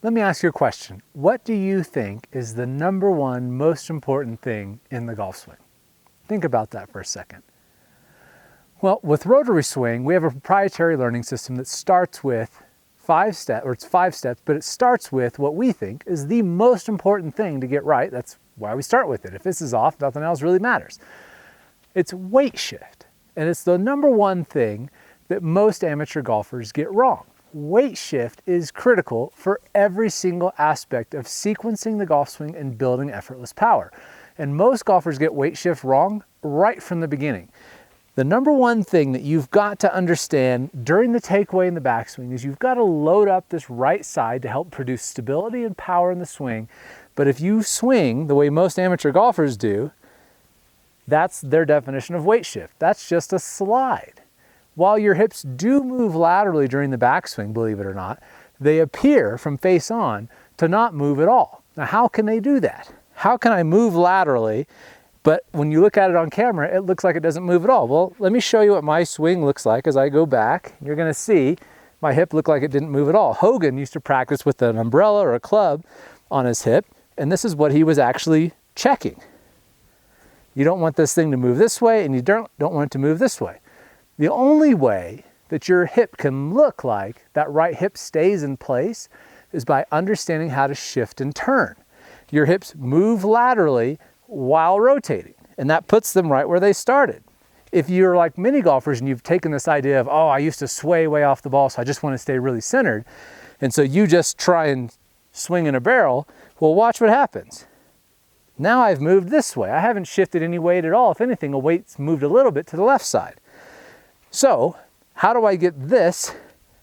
Let me ask you a question. What do you think is the number one most important thing in the golf swing? Think about that for a second. Well, with Rotary Swing, we have a proprietary learning system that starts with 5 steps, or it's 5 steps, but it starts with what we think is the most important thing to get right. That's why we start with it. If this is off, nothing else really matters. It's weight shift, and it's the number one thing that most amateur golfers get wrong. Weight shift is critical for every single aspect of sequencing the golf swing and building effortless power. And most golfers get weight shift wrong right from the beginning. The number one thing that you've got to understand during the takeaway in the backswing is you've got to load up this right side to help produce stability and power in the swing. But if you swing the way most amateur golfers do, that's their definition of weight shift. That's just a slide. While your hips do move laterally during the backswing, believe it or not, they appear from face on to not move at all. Now, how can they do that? How can I move laterally, but when you look at it on camera, it looks like it doesn't move at all? Well, let me show you what my swing looks like as I go back. You're gonna see my hip look like it didn't move at all. Hogan used to practice with an umbrella or a club on his hip, and this is what he was actually checking. You don't want this thing to move this way, and you don't want it to move this way. The only way that your hip can look like that right hip stays in place is by understanding how to shift and turn. Your hips move laterally while rotating, and that puts them right where they started. If you're like many golfers and you've taken this idea of, oh, I used to sway way off the ball, so I just want to stay really centered, and so you just try and swing in a barrel, well, watch what happens. Now I've moved this way. I haven't shifted any weight at all. If anything, a weight's moved a little bit to the left side. So how do I get this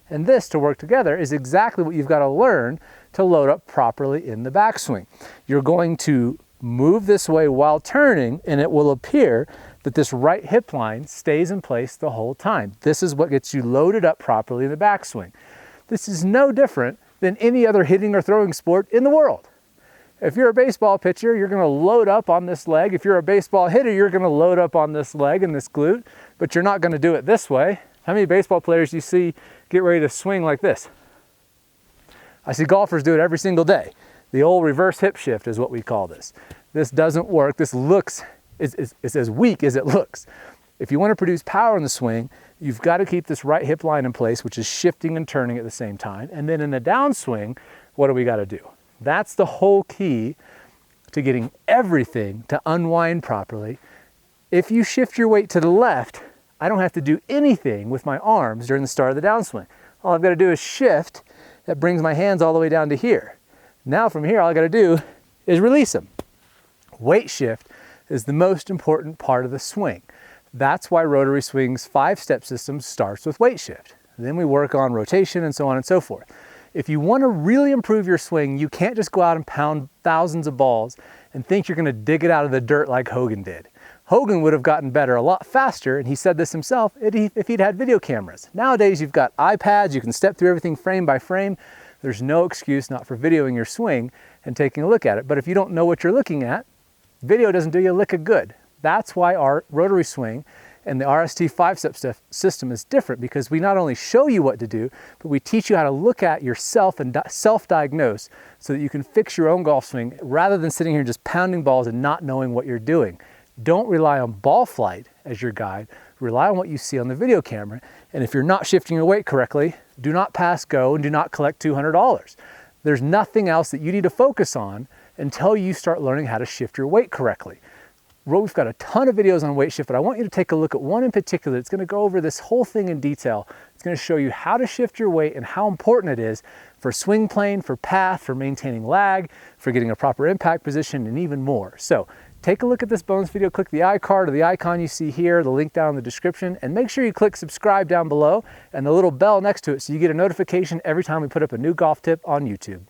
and this to work together is exactly what you've got to learn to load up properly in the backswing. You're going to move this way while turning, and it will appear that this right hip line stays in place the whole time. This is what gets you loaded up properly in the backswing. This is no different than any other hitting or throwing sport in the world. If you're a baseball pitcher, you're going to load up on this leg. If you're a baseball hitter, you're going to load up on this leg and this glute, but you're not going to do it this way. How many baseball players do you see get ready to swing like this? I see golfers do it every single day. The old reverse hip shift is what we call this. This doesn't work. This looks, it's as weak as it looks. If you want to produce power in the swing, you've got to keep this right hip line in place, which is shifting and turning at the same time. And then in the downswing, what do we got to do? That's the whole key to getting everything to unwind properly. If you shift your weight to the left, I don't have to do anything with my arms during the start of the downswing. All I've got to do is shift. That brings my hands all the way down to here. Now from here, all I got to do is release them. Weight shift is the most important part of the swing. That's why Rotary Swing's 5-step system starts with weight shift. Then we work on rotation and so on and so forth. If you want to really improve your swing, you can't just go out and pound thousands of balls and think you're going to dig it out of the dirt like Hogan did. Hogan would have gotten better a lot faster, and he said this himself, if he'd had video cameras. Nowadays, you've got iPads, you can step through everything frame by frame. There's no excuse not for videoing your swing and taking a look at it. But if you don't know what you're looking at, video doesn't do you a lick of good. That's why our Rotary Swing and the RST 5-step system is different, because we not only show you what to do, but we teach you how to look at yourself and self-diagnose so that you can fix your own golf swing rather than sitting here just pounding balls and not knowing what you're doing. Don't rely on ball flight as your guide. Rely on what you see on the video camera. And if you're not shifting your weight correctly, do not pass go and do not collect $200. There's nothing else that you need to focus on until you start learning how to shift your weight correctly. We've got a ton of videos on weight shift, but I want you to take a look at one in particular. It's going to go over this whole thing in detail. It's going to show you how to shift your weight and how important it is for swing plane, for path, for maintaining lag, for getting a proper impact position, and even more. So take a look at this bonus video, click the iCard or the icon you see here, the link down in the description, and make sure you click subscribe down below and the little bell next to it so you get a notification every time we put up a new golf tip on YouTube.